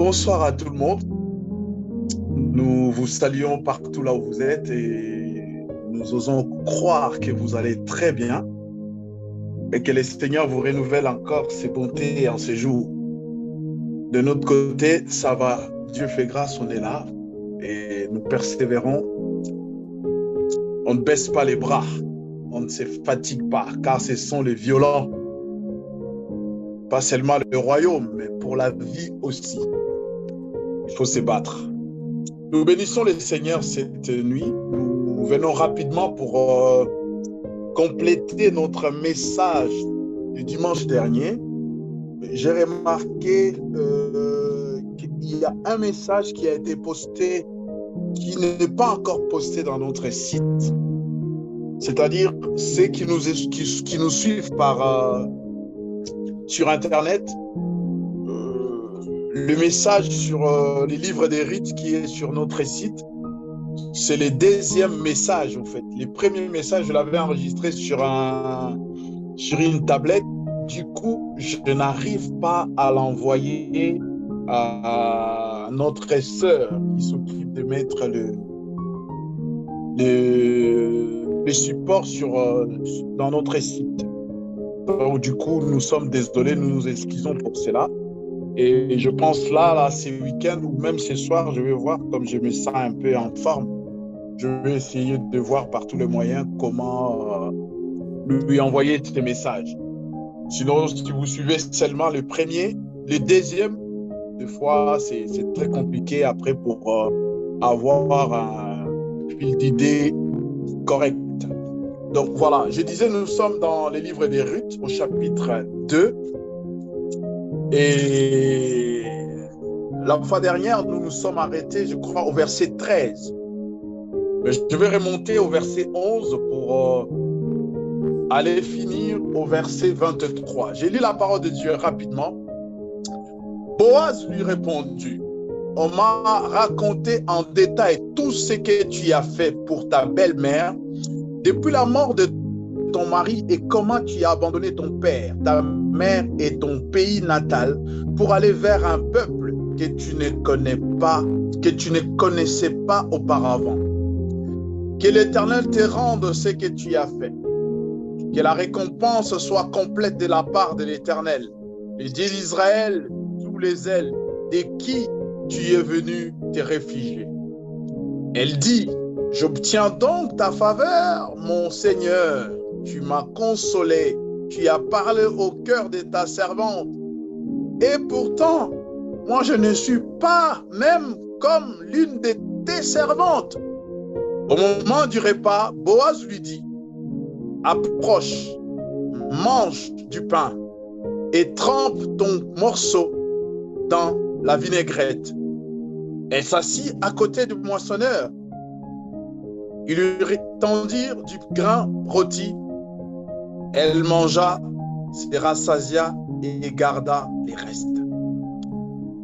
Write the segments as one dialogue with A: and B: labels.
A: Bonsoir à tout le monde. Nous vous saluons partout là où vous êtes et nous osons croire que vous allez très bien et que le Seigneur vous renouvelle encore ses bontés en ces jours. De notre côté, ça va. Dieu fait grâce, on est là et nous persévérons. On ne baisse pas les bras, on ne se fatigue pas, car ce sont les violents, pas seulement le royaume, mais pour la vie aussi. Il faut se battre. Nous bénissons le Seigneur cette nuit. Nous venons rapidement pour compléter notre message du dimanche dernier. J'ai remarqué qu'il y a un message qui a été posté qui n'est pas encore posté dans notre site. C'est-à-dire ceux qui nous suivent sur Internet, le message sur les livres des rites qui est sur notre site, c'est le deuxième message en fait. Les premiers messages, je l'avais enregistré sur une tablette. Du coup, je n'arrive pas à l'envoyer à notre sœur qui s'occupe de mettre le support dans notre site. Donc, du coup, nous sommes désolés, nous nous excusons pour cela. Et je pense là, ce week-end ou même ce soir, je vais voir, comme je me sens un peu en forme, je vais essayer de voir par tous les moyens comment lui envoyer ces messages. Sinon, si vous suivez seulement le premier, le deuxième, des fois, c'est très compliqué après pour avoir un fil d'idée correct. Donc voilà, je disais, nous sommes dans les livres des Ruth au chapitre 2. Et la fois dernière, nous nous sommes arrêtés, je crois, au verset 13. Mais je vais remonter au verset 11 pour aller finir au verset 23. J'ai lu la parole de Dieu rapidement. Boaz lui répondit, on m'a raconté en détail tout ce que tu as fait pour ta belle-mère depuis la mort de ton mari et comment tu as abandonné ton père, ta mère et ton pays natal pour aller vers un peuple que tu ne connais pas, que tu ne connaissais pas auparavant. Que l'Éternel te rende ce que tu as fait. Que la récompense soit complète de la part de l'Éternel, le Dieu d'Israël, sous les ailes de qui tu es venu te réfugier. Elle dit, j'obtiens donc ta faveur, mon Seigneur. Tu m'as consolé, tu as parlé au cœur de ta servante. Et pourtant, moi je ne suis pas même comme l'une de tes servantes. Au moment du repas, Boaz lui dit, approche, mange du pain et trempe ton morceau dans la vinaigrette. Elle s'assit à côté du moissonneur. Il lui tendirent du grain rôti. Elle mangea, se rassasia et garda les restes.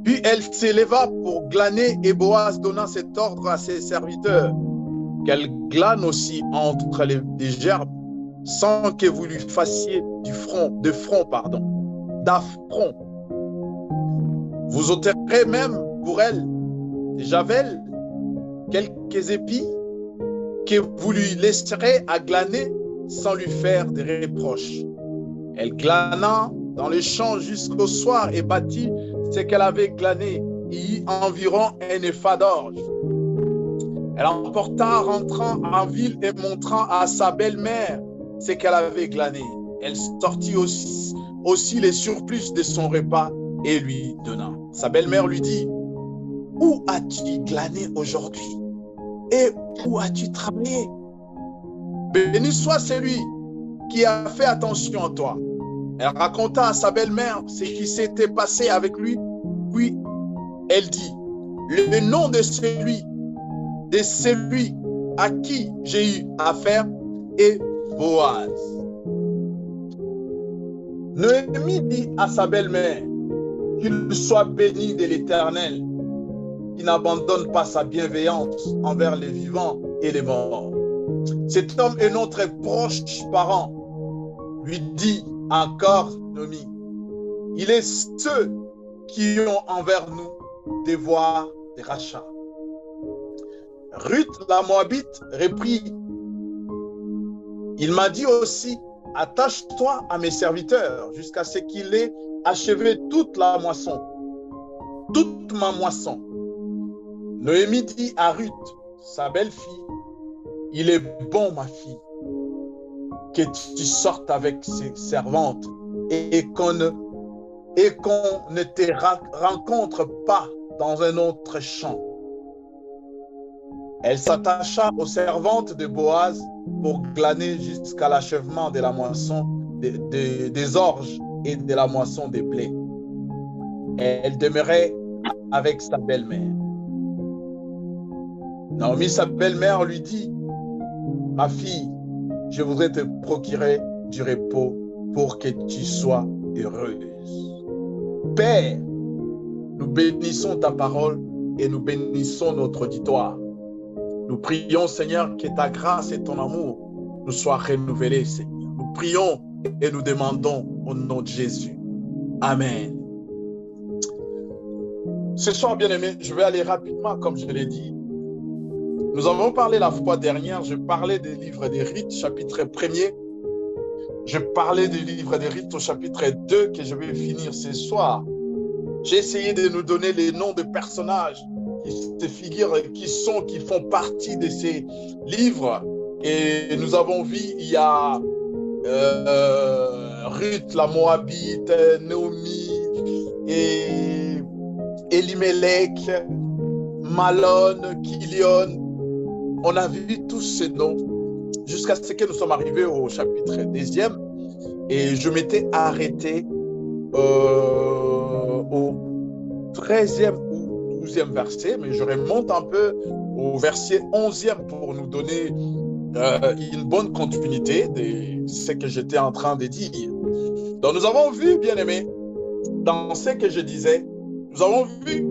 A: Puis elle s'éleva pour glaner et Boaz donna cet ordre à ses serviteurs qu'elle glane aussi entre les gerbes sans que vous lui fassiez d'affront. Vous ôterez même pour elle des javelles, quelques épis que vous lui laisserez à glaner sans lui faire des reproches. Elle glana dans les champs jusqu'au soir et bâtit ce qu'elle avait glané, y environ un épha d'orge. Elle emporta, rentrant en ville et montrant à sa belle-mère ce qu'elle avait glané. Elle sortit aussi les surplus de son repas et lui donna. Sa belle-mère lui dit, où as-tu glané aujourd'hui et où as-tu travaillé? Béni soit celui qui a fait attention à toi. Elle raconta à sa belle-mère ce qui s'était passé avec lui. Puis elle dit, le nom de celui à qui j'ai eu affaire est Boaz. Noémie dit à sa belle-mère, qu'il soit béni de l'Éternel, qui n'abandonne pas sa bienveillance envers les vivants et les morts. Cet homme est notre proche parent, lui dit encore Noémie. Il est ceux qui ont envers nous des voies de rachat. Ruth la Moabite reprit. Il m'a dit aussi, attache-toi à mes serviteurs jusqu'à ce qu'il ait achevé toute la moisson, toute ma moisson. Noémie dit à Ruth, sa belle-fille, il est bon, ma fille, que tu sortes avec ses servantes et qu'on ne te rencontre pas dans un autre champ. Elle s'attacha aux servantes de Boaz pour glaner jusqu'à l'achèvement de la moisson des orges et de la moisson des blés. Elle demeurait avec sa belle-mère. Naomi, sa belle-mère, lui dit, ma fille, je voudrais te procurer du repos pour que tu sois heureuse. Père, nous bénissons ta parole et nous bénissons notre auditoire. Nous prions, Seigneur, que ta grâce et ton amour nous soient renouvelés, Seigneur. Nous prions et nous demandons au nom de Jésus. Amen. Ce soir, bien-aimés, je vais aller rapidement, comme je l'ai dit. Nous avons parlé la fois dernière, je parlais des livres des rites, chapitre 1er. Je parlais du livre des rites au chapitre 2 que je vais finir ce soir. J'ai essayé de nous donner les noms de personnages qui se figurent, qui font partie de ces livres. Et nous avons vu, il y a Ruth la Moabite, Naomi, et Elimelech, Malon, Kilion. On a vu tous ces noms jusqu'à ce que nous sommes arrivés au chapitre 2e. Et je m'étais arrêté au 13e ou 12e verset, mais je remonte un peu au verset 11e pour nous donner une bonne continuité de ce que j'étais en train de dire. Donc nous avons vu, bien-aimés, dans ce que je disais, nous avons vu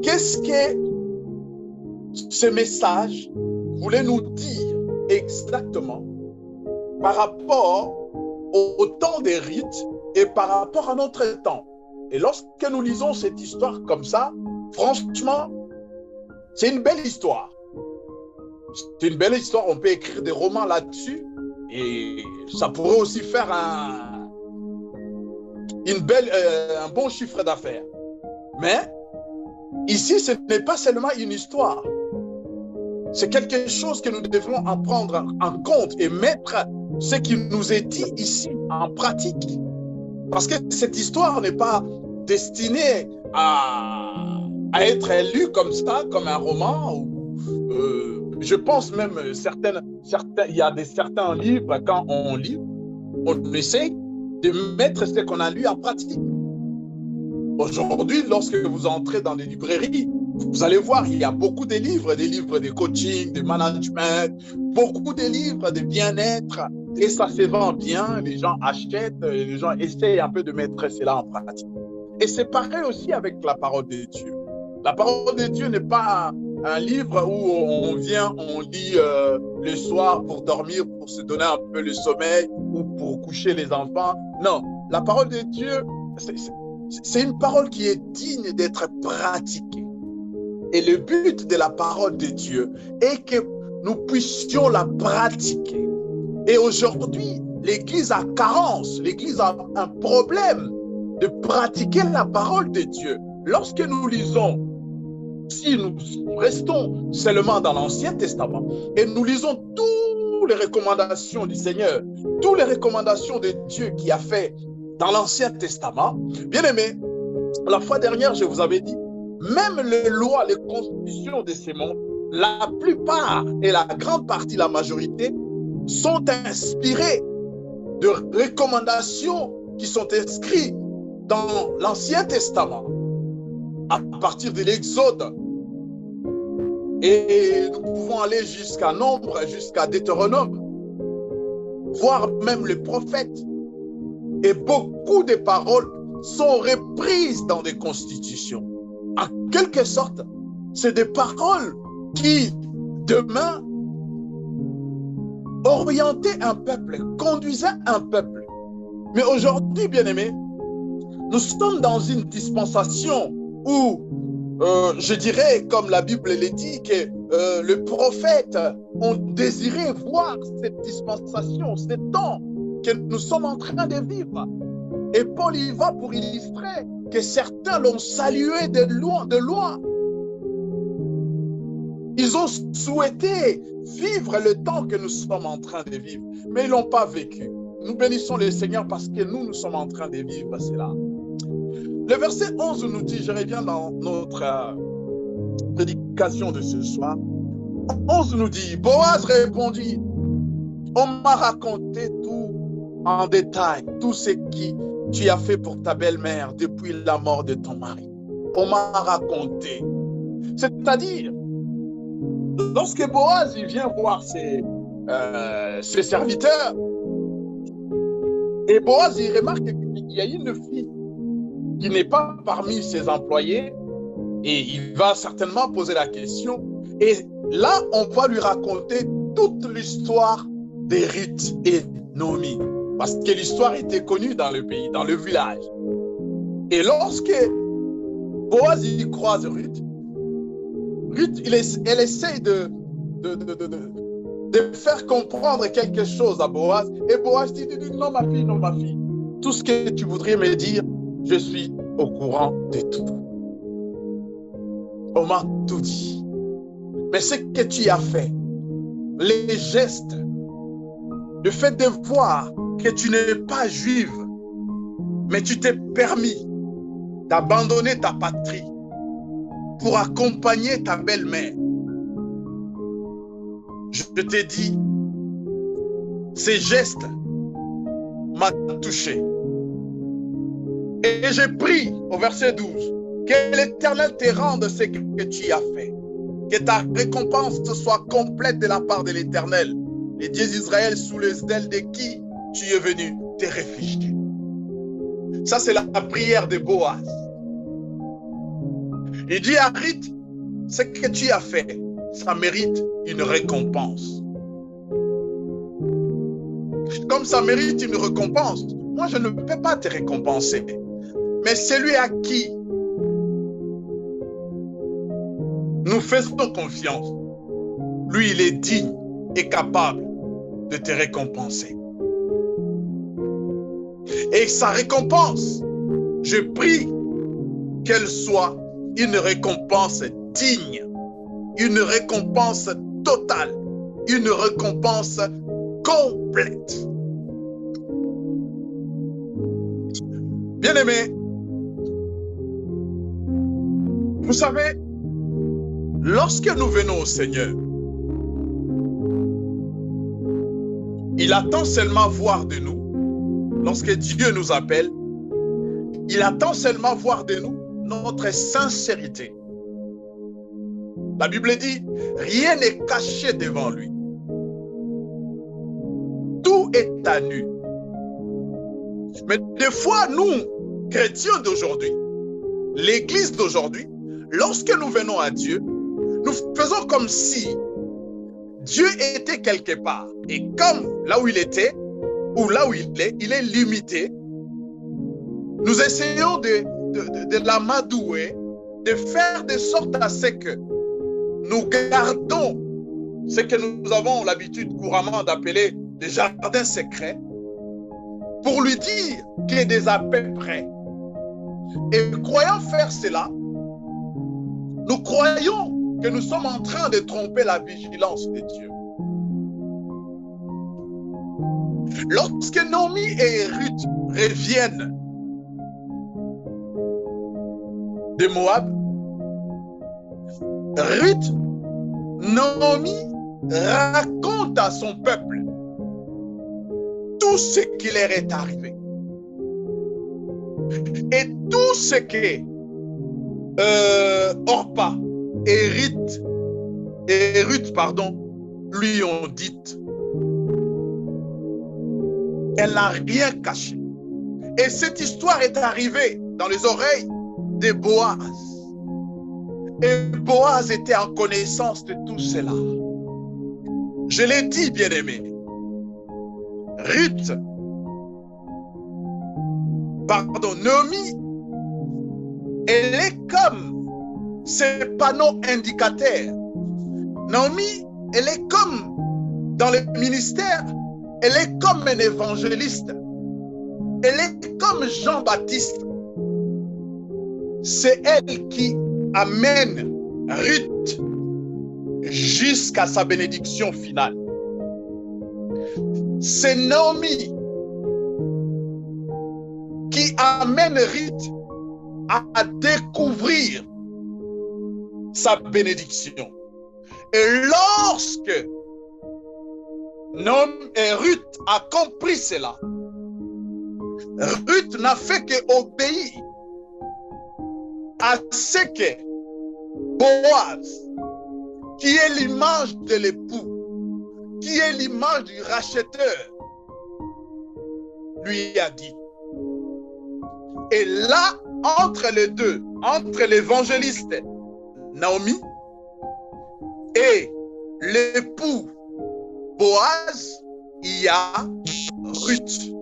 A: qu'est-ce que ce message voulait nous dire exactement par rapport au temps des rites et par rapport à notre temps. Et lorsque nous lisons cette histoire comme ça, franchement, c'est une belle histoire. C'est une belle histoire, on peut écrire des romans là-dessus et ça pourrait aussi faire un bon chiffre d'affaires. Mais ici, ce n'est pas seulement une histoire. C'est quelque chose que nous devons en prendre en compte et mettre ce qui nous est dit ici en pratique. Parce que cette histoire n'est pas destinée à être lue comme ça, comme un roman. Je pense même il y a certains livres, quand on lit, on essaie de mettre ce qu'on a lu en pratique. Aujourd'hui, lorsque vous entrez dans des librairies, vous allez voir, il y a beaucoup de livres de coaching, de management, beaucoup de livres de bien-être, et ça se vend bien, les gens achètent, les gens essayent un peu de mettre cela en pratique. Et c'est pareil aussi avec la parole de Dieu. La parole de Dieu n'est pas un livre où on vient, on lit le soir pour dormir, pour se donner un peu le sommeil ou pour coucher les enfants. Non, la parole de Dieu, c'est une parole qui est digne d'être pratiquée. Et le but de la parole de Dieu est que nous puissions la pratiquer. Et aujourd'hui, l'Église a carence, l'Église a un problème de pratiquer la parole de Dieu. Lorsque nous lisons, si nous restons seulement dans l'Ancien Testament et nous lisons toutes les recommandations du Seigneur, toutes les recommandations de Dieu qui a fait dans l'Ancien Testament, bien aimé, la fois dernière, je vous avais dit, même les lois, les constitutions de ces mondes, la plupart et la grande partie, la majorité, sont inspirées de recommandations qui sont inscrites dans l'Ancien Testament, à partir de l'Exode. Et nous pouvons aller jusqu'à Nombre, jusqu'à Deutéronome, voire même les prophètes. Et beaucoup de paroles sont reprises dans des constitutions. En quelque sorte, c'est des paroles qui, demain, orientaient un peuple, conduisaient un peuple. Mais aujourd'hui, bien-aimés, nous sommes dans une dispensation où je dirais, comme la Bible le dit, que le prophète ont désiré voir cette dispensation, ce temps que nous sommes en train de vivre. Et Paul y va pour illustrer que certains l'ont salué de loin, de loin. Ils ont souhaité vivre le temps que nous sommes en train de vivre, mais ils ne l'ont pas vécu. Nous bénissons le Seigneur parce que nous sommes en train de vivre cela. Le verset 11 nous dit, je reviens dans notre prédication de ce soir. 11 nous dit, Boaz répondit, on m'a raconté tout en détail, tout ce que tu as fait pour ta belle-mère depuis la mort de ton mari. On m'a raconté. C'est-à-dire, lorsque Boaz il vient voir ses serviteurs, et Boaz il remarque qu'il y a une fille qui n'est pas parmi ses employés, et il va certainement poser la question. Et là, on va lui raconter toute l'histoire de Ruth et Naomi, parce que l'histoire était connue dans le pays, dans le village. Et lorsque Boaz y croise Ruth, elle essaie de faire comprendre quelque chose à Boaz. Et Boaz dit, non ma fille, tout ce que tu voudrais me dire, je suis au courant de tout. On m'a tout dit. Mais ce que tu as fait, les gestes, le fait de voir que tu n'es pas juive, mais tu t'es permis d'abandonner ta patrie pour accompagner ta belle-mère. Je t'ai dit, ces gestes m'ont touché. Et j'ai pris, au verset 12, que l'Éternel te rende ce que tu as fait. Que ta récompense soit complète de la part de l'Éternel, les dieux d'Israël, sous les ailes de qui tu es venu te réfugier. Ça, c'est la prière de Boaz. Il dit à Ruth, ce que tu as fait, ça mérite une récompense. Comme ça mérite une récompense, moi je ne peux pas te récompenser. Mais celui à qui nous faisons confiance, lui il est digne et capable de te récompenser. Et sa récompense, je prie qu'elle soit une récompense digne, une récompense totale, une récompense complète. Bien-aimés, vous savez, lorsque nous venons au Seigneur, il attend seulement voir de nous, lorsque Dieu nous appelle, il attend seulement voir de nous notre sincérité. La Bible dit, rien n'est caché devant lui. Tout est à nu. Mais des fois, nous, chrétiens d'aujourd'hui, l'Église d'aujourd'hui, lorsque nous venons à Dieu, nous faisons comme si Dieu était quelque part. Et comme là où il était, ou là où il est limité, nous essayons de l'amadouer, de faire de sorte à ce que nous gardons ce que nous avons l'habitude couramment d'appeler des jardins secrets, pour lui dire qu'il est déjà à peu près. Et croyant faire cela, nous croyons que nous sommes en train de tromper la vigilance de Dieu. Lorsque Naomi et Ruth reviennent de Moab, Ruth, Naomi raconte à son peuple tout ce qui leur est arrivé. Et tout ce que Orpa et Ruth, lui ont dit. Elle n'a rien caché. Et cette histoire est arrivée dans les oreilles de Boaz. Et Boaz était en connaissance de tout cela. Je l'ai dit, bien-aimé. Naomi Elle est comme ces panneaux indicateurs. Naomi, elle est comme dans le ministère, elle est comme un évangéliste. Elle est comme Jean-Baptiste. C'est elle qui amène Ruth jusqu'à sa bénédiction finale. C'est Naomi qui amène Ruth à découvrir sa bénédiction. Et lorsque Ruth a compris cela, Ruth n'a fait qu'obéir à ce que Boaz, qui est l'image de l'époux, qui est l'image du racheteur, lui a dit. Et là, entre les deux, entre l'évangéliste Naomi et l'époux Boaz, il y a Ruth.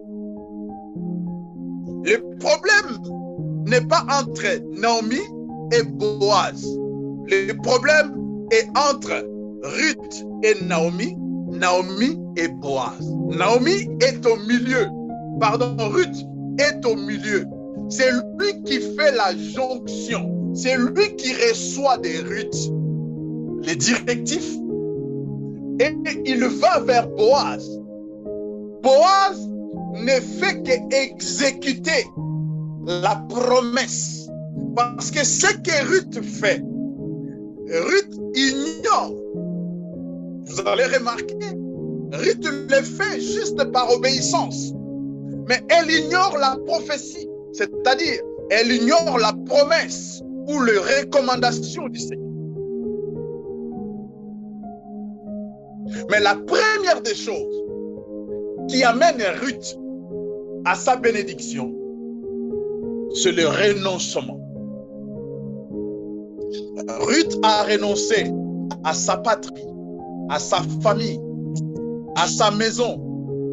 A: Le problème n'est pas entre Naomi et Boaz. Le problème est entre Ruth et Naomi, Naomi et Boaz. Naomi est au milieu. Pardon, Ruth est au milieu. C'est lui qui fait la jonction. C'est lui qui reçoit des Ruth les directifs. Et il va vers Boaz. Boaz ne fait qu'exécuter la promesse. Parce que ce que Ruth fait, Ruth ignore. Vous allez remarquer, Ruth le fait juste par obéissance. Mais elle ignore la prophétie. C'est-à-dire, elle ignore la promesse ou les recommandations du Seigneur. Mais la première des choses qui amène Ruth à sa bénédiction, c'est le renoncement. Ruth a renoncé à sa patrie, à sa famille, à sa maison,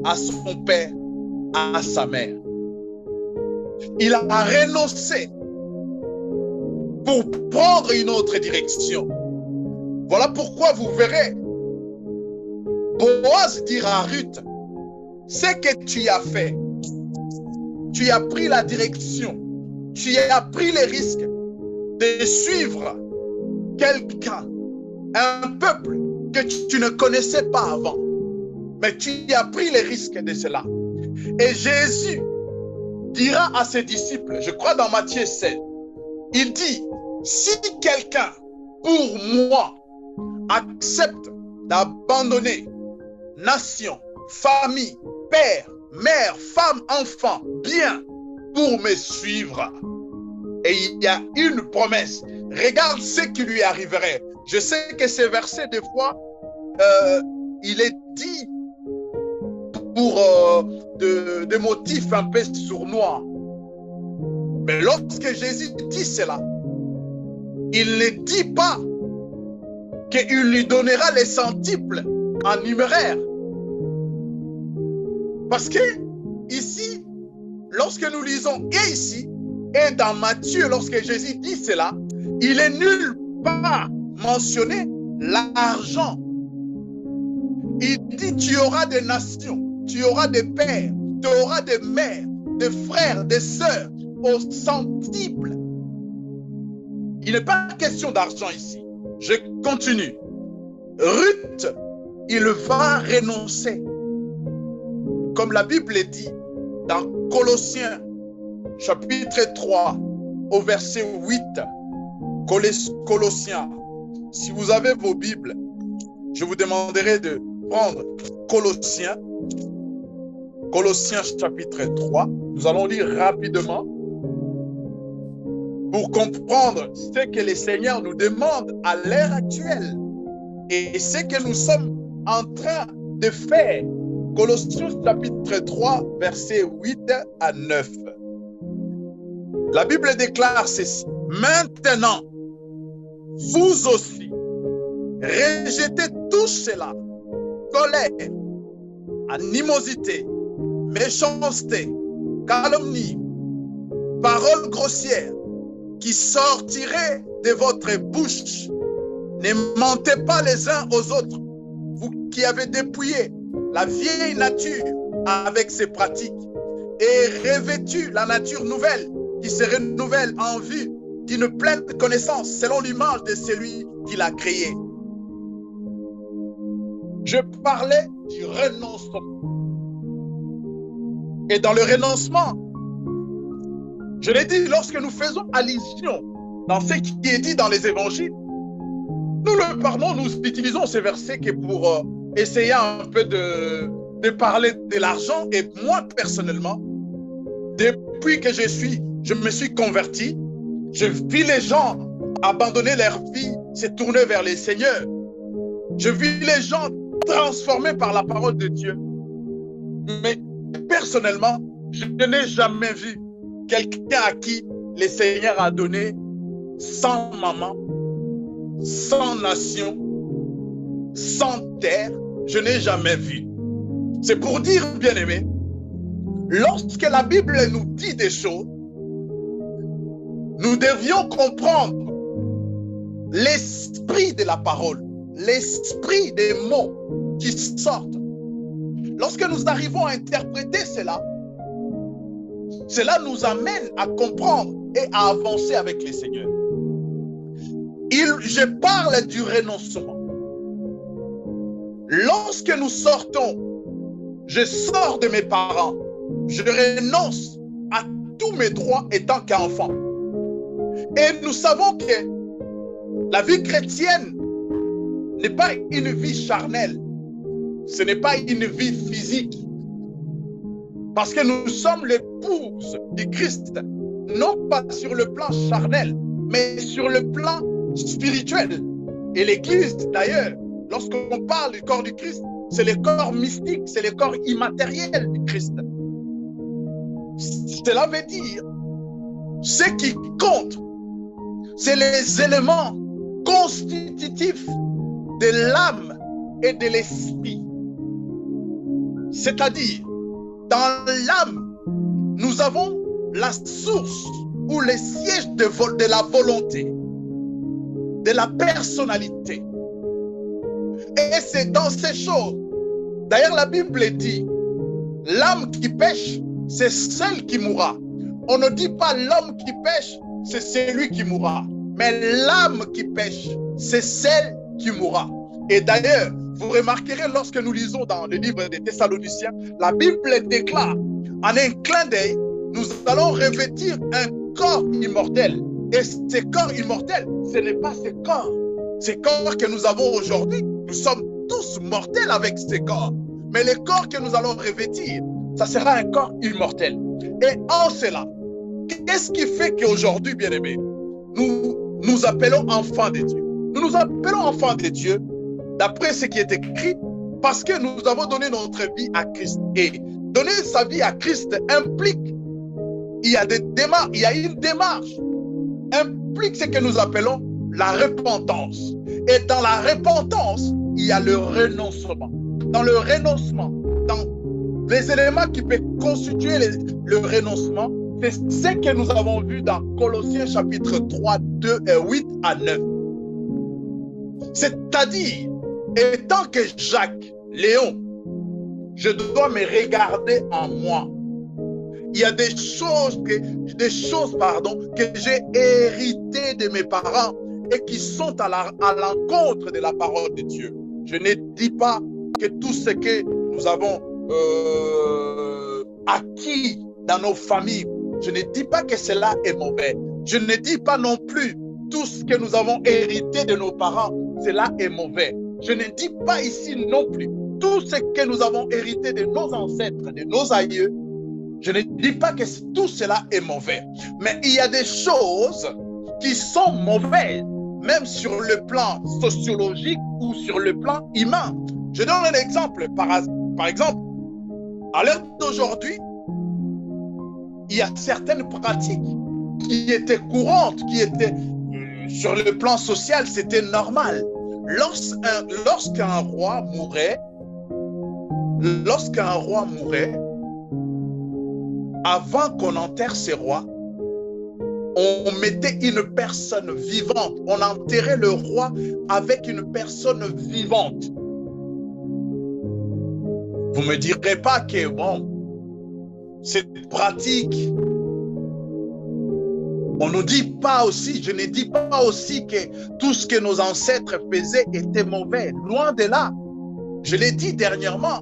A: à son père, à sa mère. Il a renoncé pour prendre une autre direction. Voilà pourquoi vous verrez Boaz dira à Ruth, ce que tu as fait, tu as pris la direction, tu as pris les risques de suivre quelqu'un, un peuple que tu ne connaissais pas avant. Mais tu as pris les risques de cela. Et Jésus dira à ses disciples, je crois dans Matthieu 7, il dit, si quelqu'un, pour moi, accepte d'abandonner nation, famille, père, mère, femme, enfant, bien, pour me suivre. Et il y a une promesse. Regarde ce qui lui arriverait. Je sais que ces versets, des fois, il est dit pour des motifs un peu sournois. Mais lorsque Jésus dit cela, il ne dit pas qu'il lui donnera les centuples en numéraire. Parce que ici, lorsque nous lisons et ici, et dans Matthieu, lorsque Jésus dit cela, il est nulle part mentionné l'argent. Il dit, tu auras des nations, tu auras des pères, tu auras des mères, des frères, des sœurs, au centuple. Il n'est pas question d'argent ici. Je continue. Ruth, il va renoncer. Comme la Bible dit dans Colossiens, chapitre 3, au verset 8. Colossiens. Si vous avez vos Bibles, je vous demanderai de prendre Colossiens. Colossiens chapitre 3. Nous allons lire rapidement pour comprendre ce que le Seigneur nous demande à l'heure actuelle et ce que nous sommes en train de faire. Colossiens chapitre 3, versets 8 à 9. La Bible déclare ceci. Maintenant, vous aussi, rejetez tout cela. Colère, animosité, méchanceté, calomnie, paroles grossières, qui sortirait de votre bouche. Ne mentez pas les uns aux autres, vous qui avez dépouillé la vieille nature avec ses pratiques et revêtu la nature nouvelle qui se renouvelle en vue d'une pleine connaissance selon l'image de celui qui l'a créé. Je parlais du renoncement. Et dans le renoncement, je l'ai dit, lorsque nous faisons allusion dans ce qui est dit dans les évangiles, nous le parlons, nous utilisons ces versets que pour essayer un peu de parler de l'argent. Et moi, personnellement, depuis que je me suis converti, je vis les gens abandonner leur vie, se tourner vers le Seigneur. Je vis les gens transformés par la parole de Dieu. Mais personnellement, je n'ai jamais vu quelqu'un à qui le Seigneur a donné sans maman, sans nation, sans terre. Je n'ai jamais vu. C'est pour dire, bien-aimé, lorsque la Bible nous dit des choses, nous devions comprendre l'esprit de la parole, l'esprit des mots qui sortent. Lorsque nous arrivons à interpréter cela, cela nous amène à comprendre et à avancer avec le Seigneur. Je parle du renoncement. Lorsque nous sortons, je sors de mes parents, je renonce à tous mes droits étant qu'enfant. Et nous savons que la vie chrétienne n'est pas une vie charnelle, ce n'est pas une vie physique. Parce que nous sommes l'épouse du Christ, non pas sur le plan charnel, mais sur le plan spirituel. Et l'Église, d'ailleurs, lorsqu'on parle du corps du Christ, c'est le corps mystique, c'est le corps immatériel du Christ. Cela veut dire, ce qui compte, c'est les éléments constitutifs de l'âme et de l'esprit. C'est-à-dire, dans l'âme, nous avons la source ou le siège de la volonté, de la personnalité. Et c'est dans ces choses. D'ailleurs, la Bible dit, l'âme qui pêche, c'est celle qui mourra. On ne dit pas l'homme qui pêche, c'est celui qui mourra. Mais l'âme qui pêche, c'est celle qui mourra. Et d'ailleurs, vous remarquerez lorsque nous lisons dans le livre des Thessaloniciens, la Bible déclare, en un clin d'œil, nous allons revêtir un corps immortel. Et ce corps immortel, ce n'est pas ces corps que nous avons aujourd'hui. Nous sommes tous mortels avec ces corps. Mais le corps que nous allons revêtir, ça sera un corps immortel. Et en cela, qu'est-ce qui fait qu'aujourd'hui, bien-aimés, nous appelons enfants de Dieu? Nous nous appelons enfants de Dieu d'après ce qui est écrit, parce que nous avons donné notre vie à Christ. Et donner sa vie à Christ implique, il y a une démarche, implique ce que nous appelons la repentance. Et dans la repentance, il y a le renoncement. Dans le renoncement, dans les éléments qui peuvent constituer le renoncement, c'est ce que nous avons vu dans Colossiens chapitre 3, 8 à 9. C'est-à-dire, étant que Jacques, Léon, je dois me regarder en moi. Il y a des choses que j'ai héritées de mes parents et qui sont à l'encontre de la parole de Dieu. Je ne dis pas que tout ce que nous avons acquis dans nos familles, je ne dis pas que cela est mauvais. Je ne dis pas non plus tout ce que nous avons hérité de nos parents, cela est mauvais. Je ne dis pas ici non plus tout ce que nous avons hérité de nos ancêtres, de nos aïeux. Je ne dis pas que tout cela est mauvais. Mais il y a des choses qui sont mauvaises, même sur le plan sociologique ou sur le plan humain. Je donne un exemple. Par exemple, à l'heure d'aujourd'hui, il y a certaines pratiques qui étaient courantes, qui étaient sur le plan social, c'était normal. Lorsqu'un roi mourait, avant qu'on enterre ces rois, on mettait une personne vivante. On enterrait le roi avec une personne vivante. Vous ne me direz pas que, bon, cette pratique, on ne dit pas aussi, je ne dis pas aussi que tout ce que nos ancêtres faisaient était mauvais. Loin de là. Je l'ai dit dernièrement,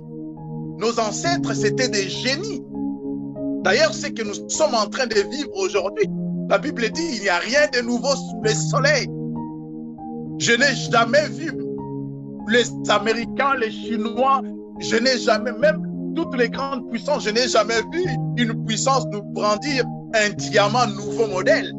A: nos ancêtres, c'était des génies. D'ailleurs, ce que nous sommes en train de vivre aujourd'hui, la Bible dit, il n'y a rien de nouveau sous le soleil. Je n'ai jamais vu les Américains, les Chinois, je n'ai jamais, même toutes les grandes puissances, je n'ai jamais vu une puissance nous brandir un diamant nouveau modèle.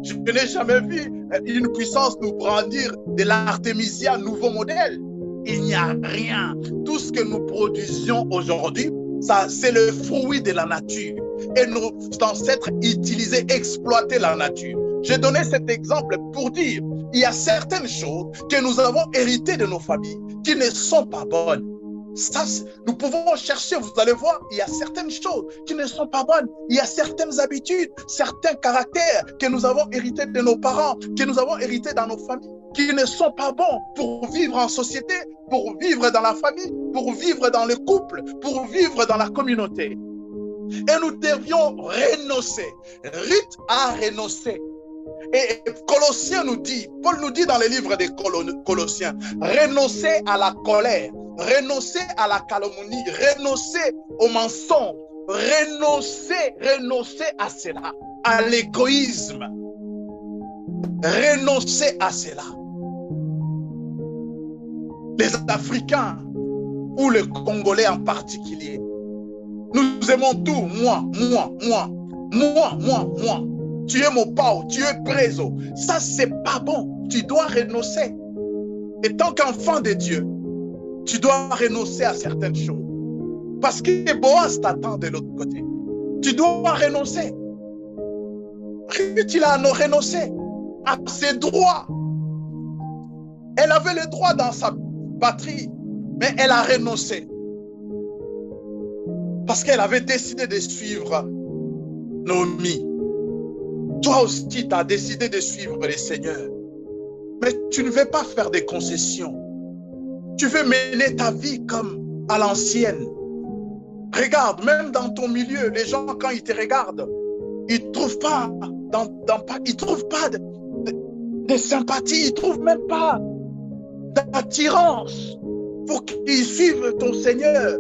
A: Je n'ai jamais vu une puissance nous brandir de l'artémisia nouveau modèle. Il n'y a rien. Tout ce que nous produisions aujourd'hui, ça, c'est le fruit de la nature. Et nos ancêtres utilisaient, exploitaient la nature. J'ai donné cet exemple pour dire, il y a certaines choses que nous avons héritées de nos familles qui ne sont pas bonnes. Ça, nous pouvons chercher, vous allez voir, il y a certaines choses qui ne sont pas bonnes. Il y a certaines habitudes, certains caractères que nous avons hérités de nos parents, que nous avons hérités dans nos familles, qui ne sont pas bons pour vivre en société, pour vivre dans la famille, pour vivre dans le couple, pour vivre dans la communauté. Et nous devions renoncer. Ruth a renoncé. Et Colossiens nous dit, Paul nous dit dans les livres des Colossiens, renoncer à la colère, renoncer à la calomnie, renoncer au mensonge, renoncer à cela, à l'égoïsme, renoncer à cela. Les Africains ou les Congolais en particulier, nous aimons tout, moi. Tu es mon pao, tu es préso. Ça, c'est pas bon. Tu dois renoncer. Et tant qu'enfant de Dieu, tu dois renoncer à certaines choses. Parce que Boaz t'attend de l'autre côté. Tu dois renoncer. Ruth, il a renoncé à ses droits. Elle avait le droit dans sa patrie, mais elle a renoncé. Parce qu'elle avait décidé de suivre Naomi. Toi aussi, tu as décidé de suivre le Seigneur. Mais tu ne veux pas faire des concessions. Tu veux mener ta vie comme à l'ancienne. Regarde, même dans ton milieu, les gens, quand ils te regardent, ils ne trouvent pas, ils trouvent pas de sympathie, ils ne trouvent même pas d'attirance pour qu'ils suivent ton Seigneur.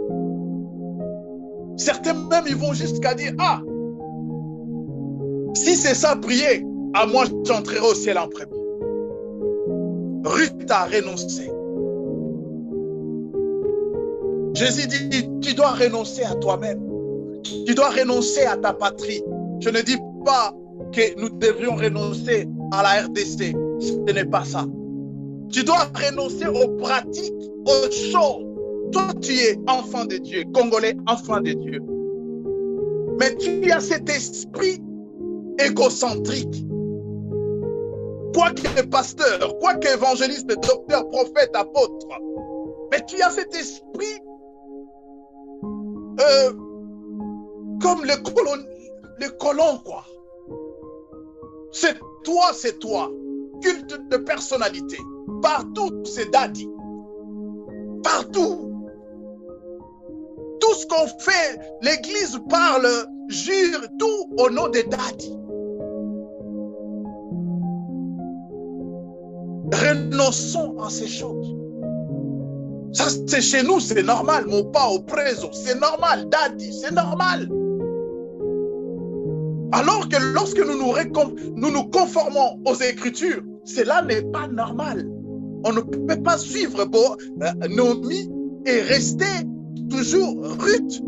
A: Certains même, ils vont jusqu'à dire, ah, si c'est ça, prier, à moi, j'entrerai au ciel en premier. Ruth a renoncé. Jésus dit, tu dois renoncer à toi-même. Tu dois renoncer à ta patrie. Je ne dis pas que nous devrions renoncer à la RDC. Ce n'est pas ça. Tu dois renoncer aux pratiques, aux choses. Toi, tu es enfant de Dieu, Congolais, enfant de Dieu. Mais tu as cet esprit égocentrique. Quoi que pasteur, quoi qu'évangéliste, docteur, prophète, apôtre, mais tu as cet esprit comme le colon, quoi. C'est toi. Culte de personnalité. Partout, c'est daddy. Partout. Tout ce qu'on fait, l'Église parle, jure, tout au nom de daddy. Renonçons à ces choses. Ça, c'est chez nous, c'est normal. Mon pas au préso, c'est normal. Daddy, c'est normal. Alors que lorsque nous nous conformons aux Écritures, cela n'est pas normal. On ne peut pas suivre Naomi et rester toujours Ruth,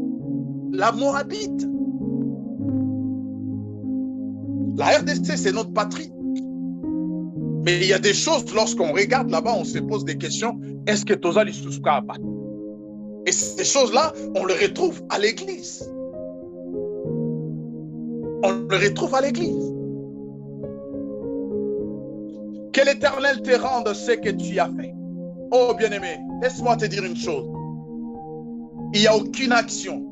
A: la Moabite. La RDC, c'est notre patrie. Mais il y a des choses, lorsqu'on regarde là-bas, on se pose des questions. Est-ce que Toza Lissusuka a pas? Et ces choses-là, on les retrouve à l'église. On les retrouve à l'église. Que l'Éternel te rende ce que tu as fait. Oh bien-aimé, laisse-moi te dire une chose. Il n'y a aucune action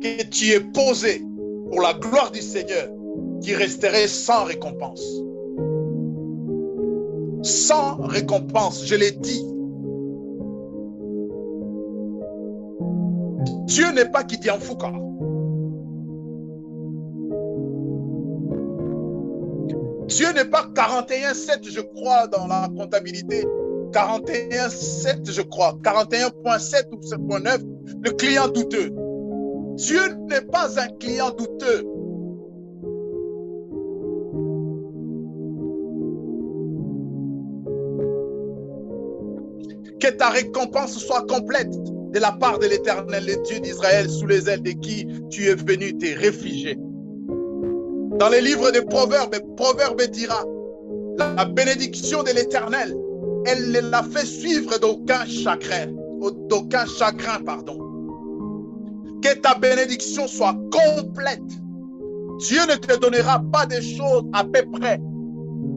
A: que tu aies posée pour la gloire du Seigneur qui resterait sans récompense. Sans récompense, je l'ai dit. Dieu n'est pas Gideon Foucault. Dieu n'est pas 41,7, je crois, dans la comptabilité. 41,7, je crois. 41,7 ou 7,9, le client douteux. Dieu n'est pas un client douteux. Que ta récompense soit complète de la part de l'Éternel, le Dieu d'Israël, sous les ailes de qui tu es venu te réfugier. Dans les livres de Proverbes, Proverbe dira, la bénédiction de l'Éternel, elle ne la fait suivre d'aucun chagrin, pardon. Que ta bénédiction soit complète. Dieu ne te donnera pas des choses à peu près.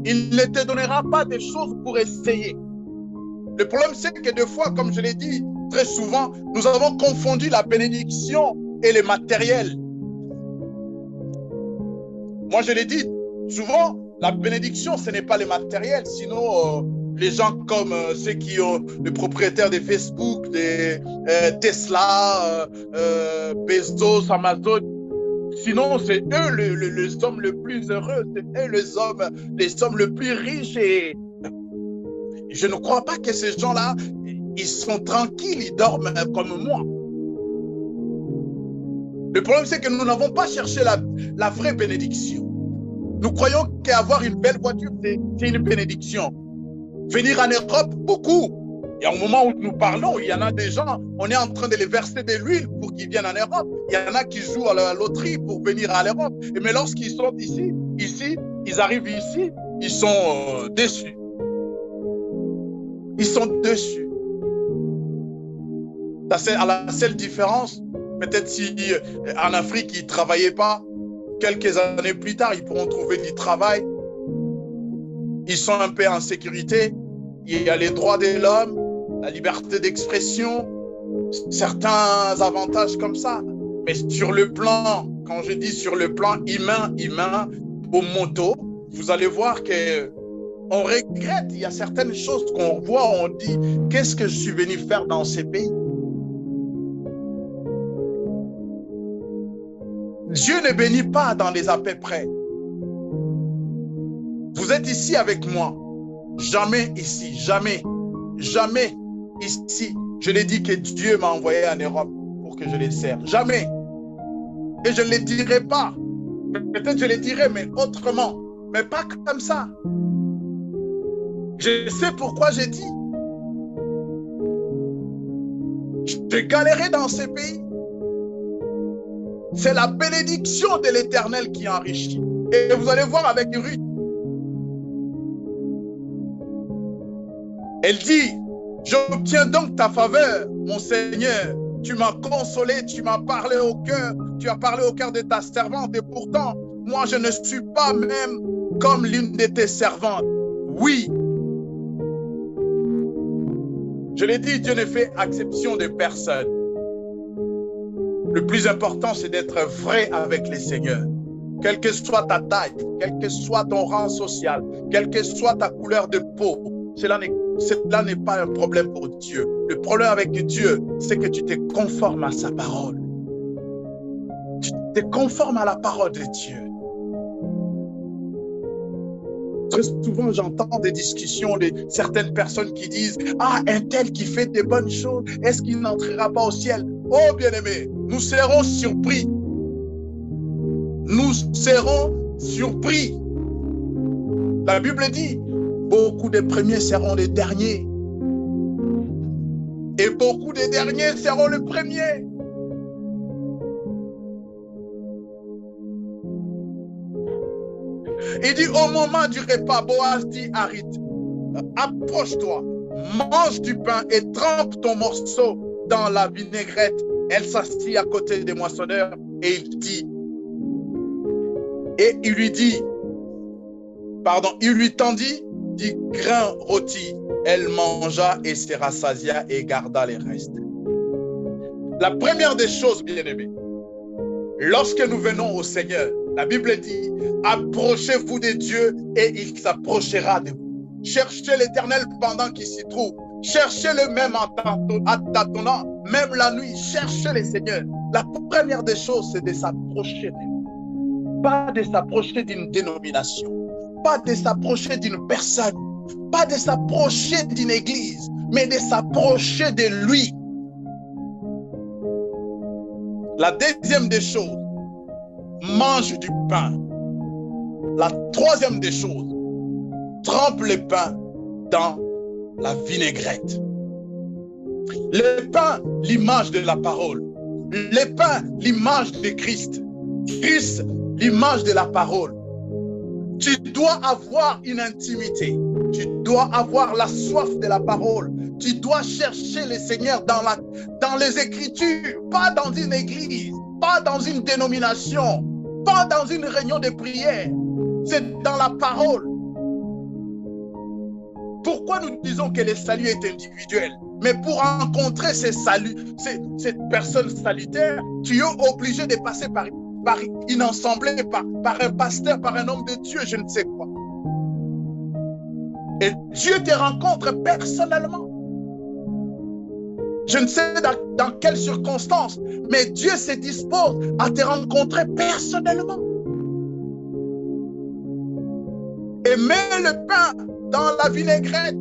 A: Il ne te donnera pas des choses pour essayer. Le problème, c'est que des fois, comme je l'ai dit très souvent, nous avons confondu la bénédiction et le matériel. Moi, je l'ai dit, souvent, la bénédiction, ce n'est pas le matériel. Sinon, les gens comme ceux qui ont les propriétaires de Facebook, de Tesla, Bezos, Amazon, sinon, c'est eux les hommes les plus heureux, c'est eux les hommes les plus riches. Et je ne crois pas que ces gens-là, ils sont tranquilles, ils dorment comme moi. Le problème, c'est que nous n'avons pas cherché la vraie bénédiction. Nous croyons qu'avoir une belle voiture, c'est une bénédiction. Venir en Europe, beaucoup. Et au moment où nous parlons, il y en a des gens, on est en train de les verser de l'huile pour qu'ils viennent en Europe. Il y en a qui jouent à la loterie pour venir à l'Europe. Mais lorsqu'ils sont ici, ils arrivent ici, ils sont déçus. Ils sont déçus. C'est à la seule différence. Peut-être si en Afrique, ils ne travaillaient pas, quelques années plus tard, ils pourront trouver du travail. Ils sont un peu en sécurité. Il y a les droits de l'homme, la liberté d'expression, certains avantages comme ça. Mais sur le plan, quand je dis sur le plan humain, au moto, vous allez voir qu'on regrette. Il y a certaines choses qu'on voit, on dit, qu'est-ce que je suis venu faire dans ces pays? Dieu ne bénit pas dans les à peu près. Vous êtes ici avec moi. Jamais ici, jamais ici. Je l'ai dit que Dieu m'a envoyé en Europe pour que je les serve. Jamais. Et je ne le dirai pas. Peut-être je le dirai, mais autrement. Mais pas comme ça. Je sais pourquoi j'ai dit. J'ai galéré dans ces pays. C'est la bénédiction de l'Éternel qui enrichit. Et vous allez voir avec Ruth. Elle dit, j'obtiens donc ta faveur, mon Seigneur. Tu m'as consolé, tu m'as parlé au cœur, tu as parlé au cœur de ta servante. Et pourtant, moi, je ne suis pas même comme l'une de tes servantes. Oui. Je l'ai dit, Dieu ne fait exception de personne. Le plus important, c'est d'être vrai avec les seigneurs. Quelle que soit ta taille, quel que soit ton rang social, quelle que soit ta couleur de peau, cela n'est pas un problème pour Dieu. Le problème avec Dieu, c'est que tu te conformes à sa parole. Tu te conformes à la parole de Dieu. Très souvent, j'entends des discussions de certaines personnes qui disent « Ah, un tel qui fait des bonnes choses, est-ce qu'il n'entrera pas au ciel ?» Oh, bien-aimés, nous serons surpris. Nous serons surpris. La Bible dit « Beaucoup des premiers seront les derniers. Et beaucoup des derniers seront les premiers. » Il dit au moment du repas, Boaz dit à Ruth, approche-toi, mange du pain et trempe ton morceau dans la vinaigrette. Elle s'assit à côté des moissonneurs et il lui tendit du grain rôti. Elle mangea et se rassasia et garda les restes. La première des choses, bien-aimés, lorsque nous venons au Seigneur, La Bible dit, approchez-vous de Dieu et il s'approchera de vous. Cherchez l'Éternel pendant qu'il s'y trouve. Cherchez-le même en tâtonnant, même la nuit. Cherchez le Seigneur. La première des choses, c'est de s'approcher de lui. Pas de s'approcher d'une dénomination, pas de s'approcher d'une personne, pas de s'approcher d'une église, mais de s'approcher de lui. La deuxième des choses, mange du pain. La troisième des choses, trempe le pain dans la vinaigrette. Le pain, l'image de la parole. Le pain, l'image de Christ. Christ, l'image de la parole. Tu dois avoir une intimité. Tu dois avoir la soif de la parole. Tu dois chercher le Seigneur dans les Écritures, pas dans une église, pas dans une dénomination, pas dans une réunion de prière. C'est dans la parole. Pourquoi nous disons que le salut est individuel? Mais pour rencontrer cette personne salutaire, tu es obligé de passer par une assemblée, par un pasteur, par un homme de Dieu, je ne sais quoi. Et Dieu te rencontre personnellement. Je ne sais dans quelles circonstances, mais Dieu se dispose à te rencontrer personnellement. Et mets le pain dans la vinaigrette.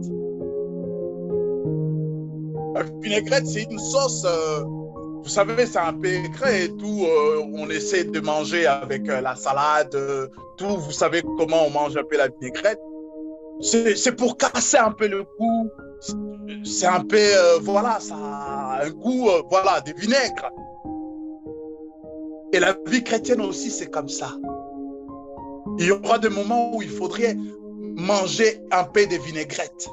A: La vinaigrette, c'est une sauce, vous savez, c'est un peu aigret et tout. On essaie de manger avec la salade, tout. Vous savez comment on mange un peu la vinaigrette. C'est pour casser un peu le goût. C'est un peu, voilà, ça a un goût, voilà, de vinaigre. Et la vie chrétienne aussi, c'est comme ça. Il y aura des moments où il faudrait manger un peu de vinaigrette.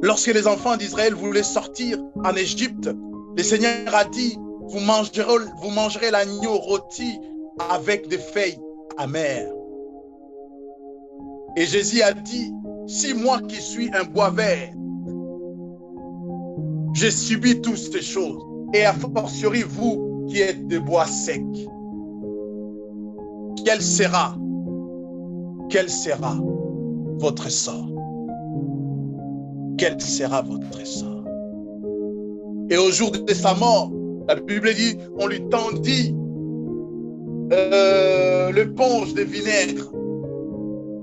A: Lorsque les enfants d'Israël voulaient sortir en Égypte, le Seigneur a dit, vous mangerez l'agneau rôti avec des feuilles amères. Et Jésus a dit, si moi qui suis un bois vert, j'ai subi toutes ces choses, et a fortiori vous qui êtes de bois secs, quel sera votre sort? Quel sera votre sort? Et au jour de sa mort, la Bible dit, on lui tendit l'éponge de vinaigre.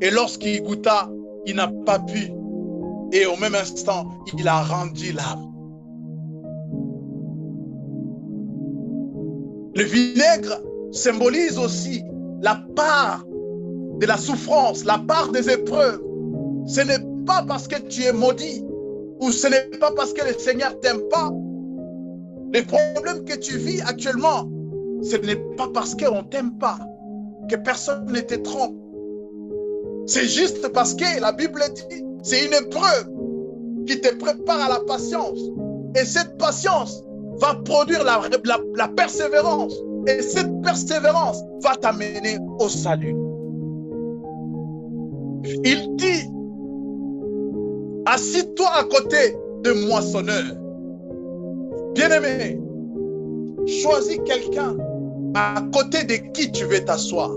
A: Et lorsqu'il goûta, il n'a pas pu. Et au même instant, il a rendu l'âme. Le vinaigre symbolise aussi la part de la souffrance, la part des épreuves. Ce n'est pas parce que tu es maudit ou ce n'est pas parce que le Seigneur t'aime pas. Les problèmes que tu vis actuellement, ce n'est pas parce qu'on ne t'aime pas, que personne ne te trompe. C'est juste parce que la Bible dit, c'est une épreuve qui te prépare à la patience. Et cette patience va produire la persévérance. Et cette persévérance va t'amener au salut. Il dit, assis-toi à côté de moissonneur. Bien-aimé, choisis quelqu'un à côté de qui tu veux t'asseoir.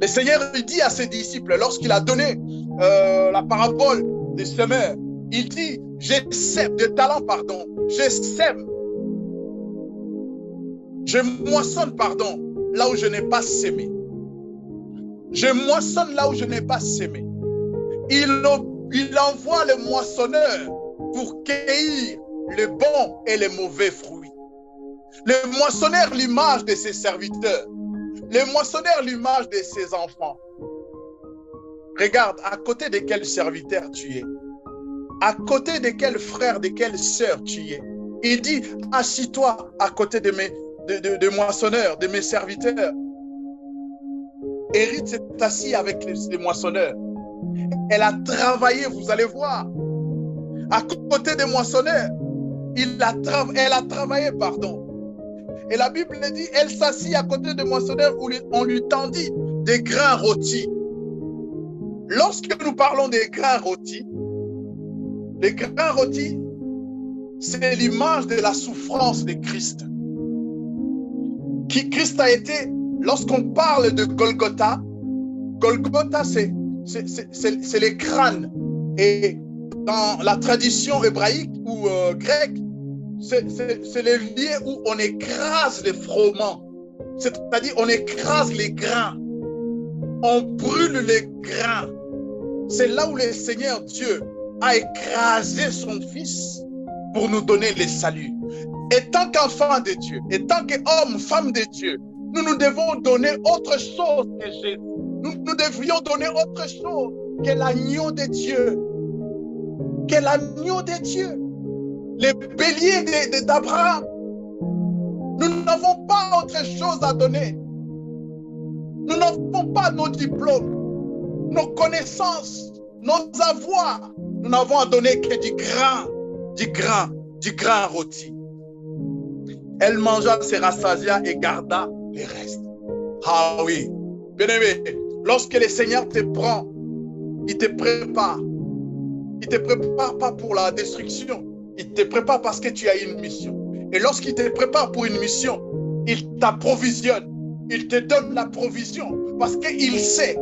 A: Le Seigneur dit à ses disciples, lorsqu'il a donné la parabole des semeurs, il dit, je sème, de talent, pardon, je sème, je moissonne, pardon, là où je n'ai pas semé. Je moissonne là où je n'ai pas semé. Il envoie le moissonneur pour cueillir les bons et les mauvais fruits. Le moissonneur, l'image de ses serviteurs. Le moissonneur, l'image de ses enfants. Regarde, à côté de quel serviteur tu es. À côté de quel frère, de quelle sœur tu es. Il dit, assis-toi à côté de mes moissonneurs, de mes serviteurs. Hérite s'est assis avec les moissonneurs. Elle a travaillé, vous allez voir. À côté des moissonneurs, elle a travaillé, pardon. Et la Bible dit, elle s'assit à côté des moissonneurs où on lui tendit des grains rôtis. Lorsque nous parlons des grains rôtis, les grains rôtis, c'est l'image de la souffrance de Christ. Christ a été, lorsqu'on parle de Golgotha, Golgotha, c'est les crânes. Et dans la tradition hébraïque ou grecque, c'est les lieux où on écrase les froment. C'est-à-dire, on écrase les grains. On brûle les grains. C'est là où le Seigneur Dieu a écrasé son Fils pour nous donner le salut. Et tant qu'enfant de Dieu, et tant qu'homme, femme de Dieu, nous devons donner autre chose que Jésus. Nous devrions donner autre chose que l'agneau de Dieu. Que l'agneau de Dieu. Les béliers d'Abraham. Nous n'avons pas autre chose à donner. Nous n'avons pas nos diplômes, nos connaissances, nos avoirs. Nous n'avons à donner que du grain rôti. Elle mangea, se rassasia et garda les restes. Ah oui, bien-aimé, lorsque le Seigneur te prend, il te prépare. Il ne te prépare pas pour la destruction. Il te prépare parce que tu as une mission. Et lorsqu'il te prépare pour une mission, il t'approvisionne. Il te donne la provision parce qu'il sait,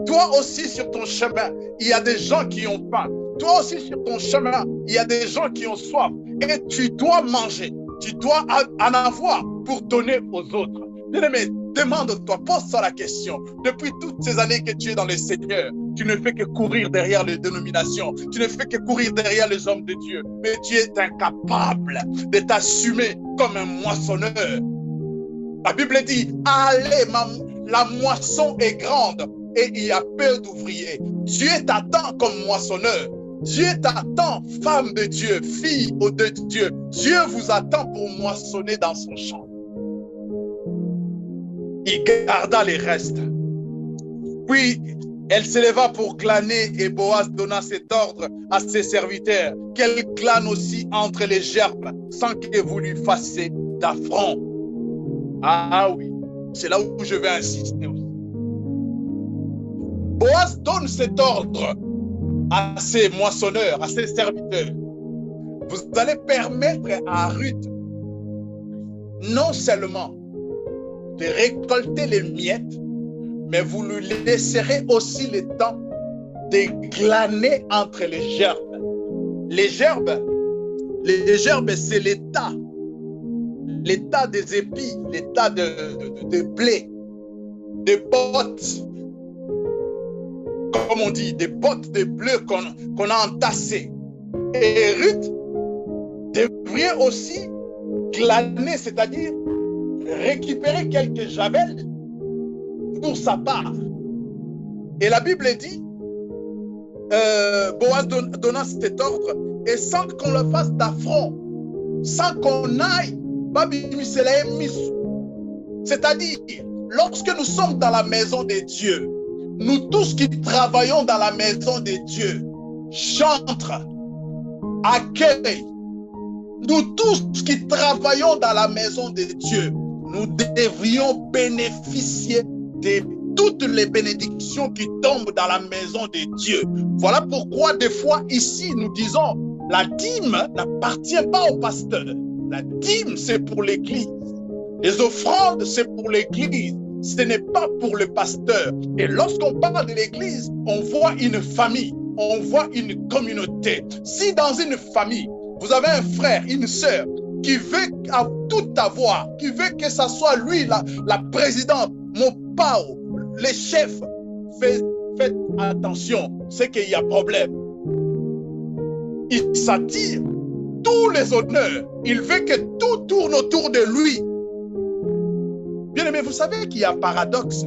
A: toi aussi sur ton chemin, il y a des gens qui ont faim. Toi aussi sur ton chemin, il y a des gens qui ont soif. Et tu dois manger. Tu dois en avoir pour donner aux autres. Bien-aimé, demande-toi, pose-toi la question. Depuis toutes ces années que tu es dans le Seigneur, tu ne fais que courir derrière les dénominations. Tu ne fais que courir derrière les hommes de Dieu. Mais tu es incapable de t'assumer comme un moissonneur. La Bible dit, allez, la moisson est grande et il y a peu d'ouvriers. Dieu t'attend comme moissonneur. Dieu t'attend, femme de Dieu, fille de Dieu. Dieu vous attend pour moissonner dans son champ. Il garda les restes. Puis, elle s'éleva pour glaner et Boaz donna cet ordre à ses serviteurs qu'elle glane aussi entre les gerbes sans que vous lui fassiez d'affront. Ah oui, c'est là où je vais insister aussi. Boaz donne cet ordre à ses moissonneurs, à ses serviteurs. Vous allez permettre à Ruth non seulement de récolter les miettes, mais vous lui laisserez aussi le temps de glaner entre les gerbes. Les gerbes, c'est l'état des épis, l'état de blé, des bottes, comme on dit, des bottes de blé qu'on a entassées. Et Ruth devrait aussi glaner, c'est-à-dire récupérer quelques javelles pour sa part. Et la Bible dit, Boaz donna cet ordre, et sans qu'on le fasse d'affront, sans qu'on aille, c'est-à-dire, lorsque nous sommes dans la maison de Dieu, nous tous qui travaillons dans la maison de Dieu, chantres, accueil, nous tous qui travaillons dans la maison de Dieu, nous devrions bénéficier de toutes les bénédictions qui tombent dans la maison de Dieu. Voilà pourquoi des fois ici nous disons, la dîme n'appartient pas au pasteur. La dîme, c'est pour l'église. Les offrandes, c'est pour l'église. Ce n'est pas pour le pasteur. Et lorsqu'on parle de l'église, on voit une famille, on voit une communauté. Si dans une famille, vous avez un frère, une sœur, qui veut tout avoir, qui veut que ce soit lui la présidente, mon pao, les chefs, faites attention, c'est qu'il y a problème. Il s'attire tous les honneurs. Il veut que tout tourne autour de lui. Bien aimé, vous savez qu'il y a un paradoxe.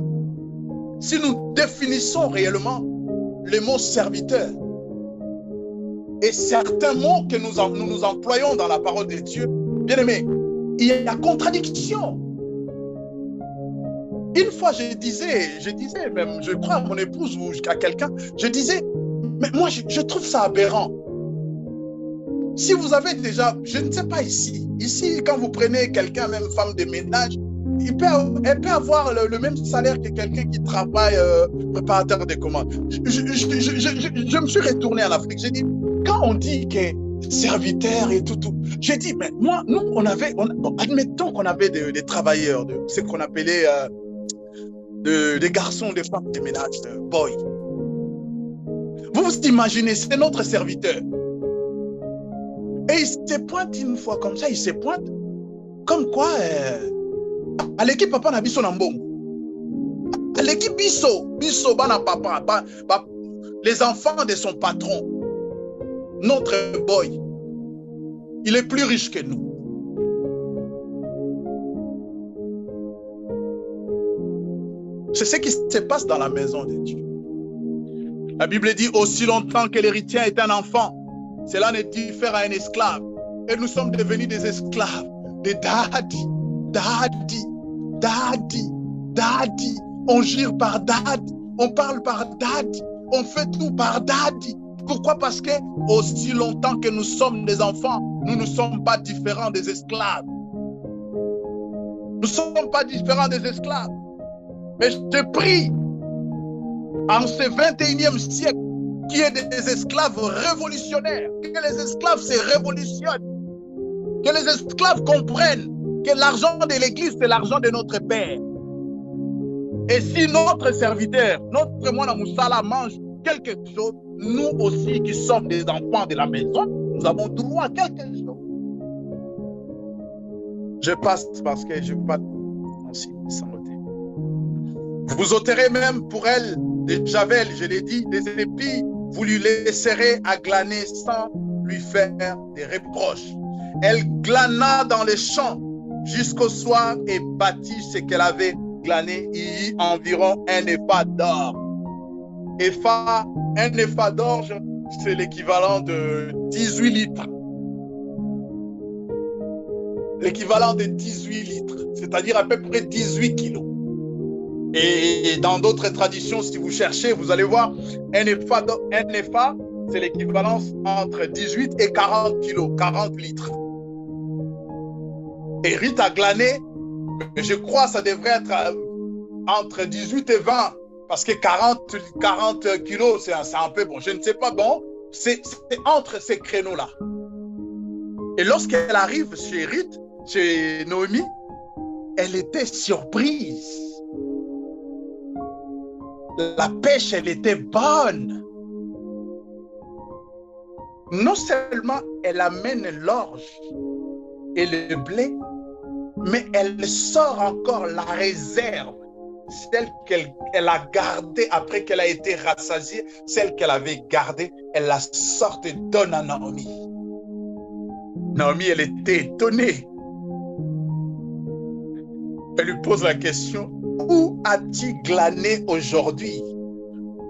A: Si nous définissons réellement le mot serviteur et certains mots que nous employons dans la parole de Dieu, bien aimé, il y a contradiction. Une fois, je disais même, je crois à mon épouse ou à quelqu'un, je disais, mais moi, je trouve ça aberrant. Si vous avez déjà, je ne sais pas ici, quand vous prenez quelqu'un, même femme de ménage, elle peut avoir le même salaire que quelqu'un qui travaille préparateur de commandes. Je me suis retourné en Afrique. J'ai dit, quand on dit que serviteurs et tout. J'ai dit, mais moi, nous, bon, admettons qu'on avait des travailleurs, ce qu'on appelait des garçons, des femmes de ménage, boys. Vous vous imaginez, c'est notre serviteur. Et il se pointe une fois comme ça, il se pointe comme quoi, à l'équipe papa n'a biso nambong. À l'équipe biso bana papa, les enfants de son patron, notre boy, il est plus riche que nous. C'est ce qui se passe dans la maison de Dieu. La Bible dit, aussi longtemps que l'héritier est un enfant, cela ne diffère à un esclave. Et nous sommes devenus des esclaves, des daddy. On gire par daddy, on parle par daddy, on fait tout par daddy. Pourquoi? Parce que aussi longtemps que nous sommes des enfants, nous ne sommes pas différents des esclaves. Nous ne sommes pas différents des esclaves. Mais je te prie, en ce 21e siècle, qu'il y ait des esclaves révolutionnaires, que les esclaves se révolutionnent, que les esclaves comprennent que l'argent de l'Église, c'est l'argent de notre Père. Et si notre serviteur, notre Mwana Moussala mange quelque chose, nous aussi qui sommes des enfants de la maison, nous avons droit à quelque chose. Je passe parce que je ne veux pas sans noter. Vous ôterez même pour elle des javelles, je l'ai dit, des épis, vous lui laisserez à glaner sans lui faire des reproches. Elle glana dans les champs jusqu'au soir et bâtit ce qu'elle avait glané. Il y eut environ un épha d'or. Un épha d'or, c'est l'équivalent de 18 litres. L'équivalent de 18 litres, c'est-à-dire à peu près 18 kilos. Et dans d'autres traditions, si vous cherchez, vous allez voir, un épha, c'est l'équivalence entre 18 et 40 kilos, 40 litres. Et Ruth a glané, je crois que ça devrait être entre 18 et 20, parce que 40 kilos, c'est un peu bon. Je ne sais pas, bon, c'est entre ces créneaux-là. Et lorsqu'elle arrive chez Ruth, chez Naomi, elle était surprise. La pêche, elle était bonne. Non seulement elle amène l'orge et le blé, mais elle sort encore la réserve, celle qu'elle a gardée après qu'elle a été rassasiée, celle qu'elle avait gardée, elle la sort et donne à Naomi. Naomi, elle était étonnée. Elle lui pose la question, où as-tu glané aujourd'hui?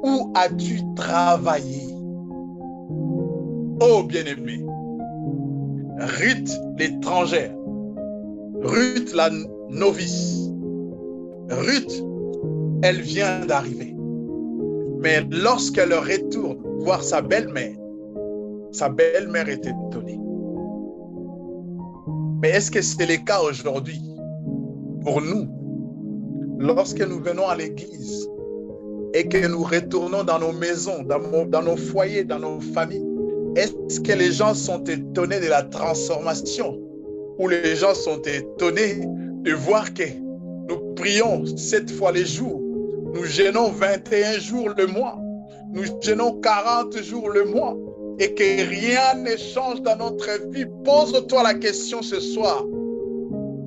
A: Où as-tu travaillé? Oh bien-aimé, Ruth l'étrangère, Ruth la novice, Ruth, elle vient d'arriver. Mais lorsqu'elle retourne voir sa belle-mère est étonnée. Mais est-ce que c'est le cas aujourd'hui pour nous? Lorsque nous venons à l'église et que nous retournons dans nos maisons, dans nos foyers, dans nos familles, est-ce que les gens sont étonnés de la transformation? Ou les gens sont étonnés de voir que nous prions 7 fois les jours, nous jeûnons 21 jours le mois, nous jeûnons 40 jours le mois et que rien ne change dans notre vie? Pose-toi la question ce soir.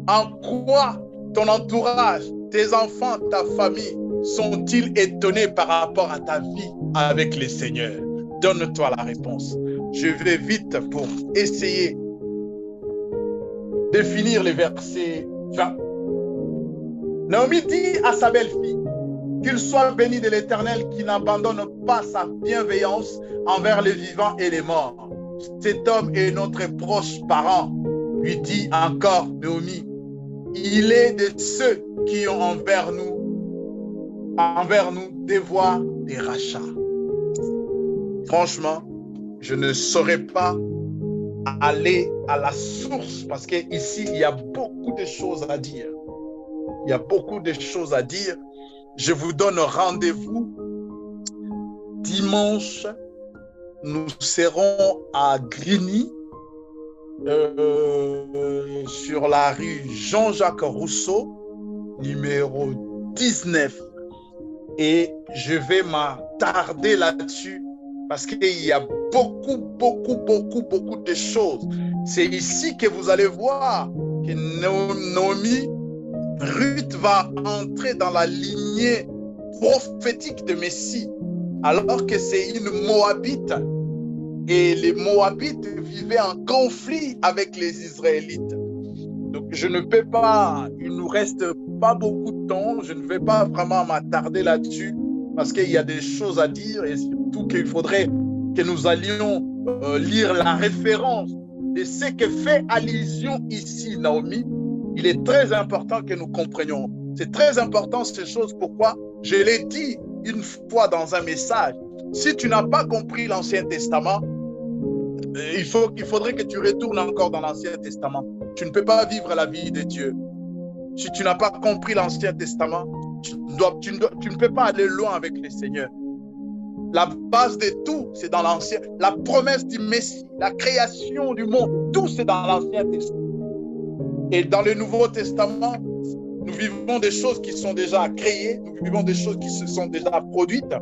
A: En quoi ton entourage, tes enfants, ta famille sont-ils étonnés par rapport à ta vie avec le Seigneur? Donne-toi la réponse. Je vais vite pour essayer de finir les versets 20. Naomi dit à sa belle-fille qu'il soit béni de l'Éternel qui n'abandonne pas sa bienveillance envers les vivants et les morts. Cet homme est notre proche parent, lui dit encore Naomi. Il est de ceux qui ont envers nous devoir des rachats. Franchement, je ne saurais pas aller à la source parce qu'ici, il y a beaucoup de choses à dire. Il y a beaucoup de choses à dire. Je vous donne rendez-vous dimanche nous serons à Grigny, sur la rue Jean-Jacques Rousseau, numéro 19. Et je vais m'attarder là-dessus parce qu'il y a beaucoup de choses. C'est ici que vous allez voir que Naomi, Ruth va entrer dans la lignée prophétique de Messie, alors que c'est une Moabite. Et les Moabites vivaient en conflit avec les Israélites. Donc, je ne peux pas, il nous reste pas beaucoup de temps, je ne vais pas vraiment m'attarder là-dessus parce qu'il y a des choses à dire et surtout qu'il faudrait que nous allions lire la référence de ce que fait allusion ici Naomi. Il est très important que nous comprenions. C'est très important ces choses. Pourquoi? Je l'ai dit une fois dans un message. Si tu n'as pas compris l'Ancien Testament, il faudrait que tu retournes encore dans l'Ancien Testament. Tu ne peux pas vivre la vie de Dieu. Si tu n'as pas compris l'Ancien Testament, tu ne peux pas aller loin avec le Seigneur. La base de tout, c'est dans l'Ancien. La promesse du Messie, la création du monde, tout c'est dans l'Ancien Testament. Et dans le Nouveau Testament, nous vivons des choses qui sont déjà créées, nous vivons des choses qui se sont déjà produites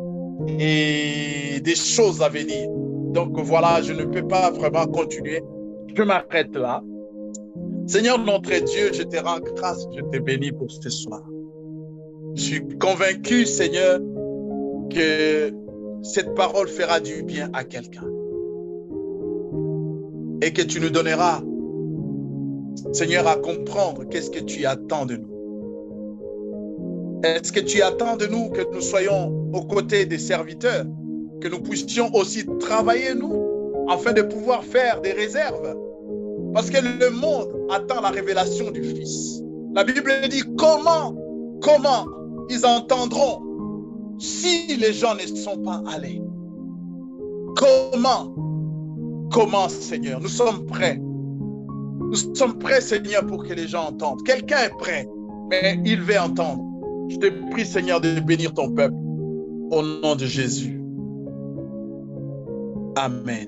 A: et des choses à venir. Donc voilà, je ne peux pas vraiment continuer. Je m'arrête là. Seigneur notre Dieu, je te rends grâce, je te bénis pour ce soir. Je suis convaincu, Seigneur, que cette parole fera du bien à quelqu'un. Et que tu nous donneras, Seigneur, à comprendre qu'est-ce que tu attends de nous. Est-ce que tu attends de nous que nous soyons aux côtés des serviteurs, que nous puissions aussi travailler, nous, afin de pouvoir faire des réserves? Parce que le monde attend la révélation du Fils. La Bible dit comment ils entendront si les gens ne sont pas allés? Comment, Seigneur? Nous sommes prêts. Nous sommes prêts, Seigneur, pour que les gens entendent. Quelqu'un est prêt, mais il veut entendre. Je te prie, Seigneur, de bénir ton peuple. Au nom de Jésus. Amen.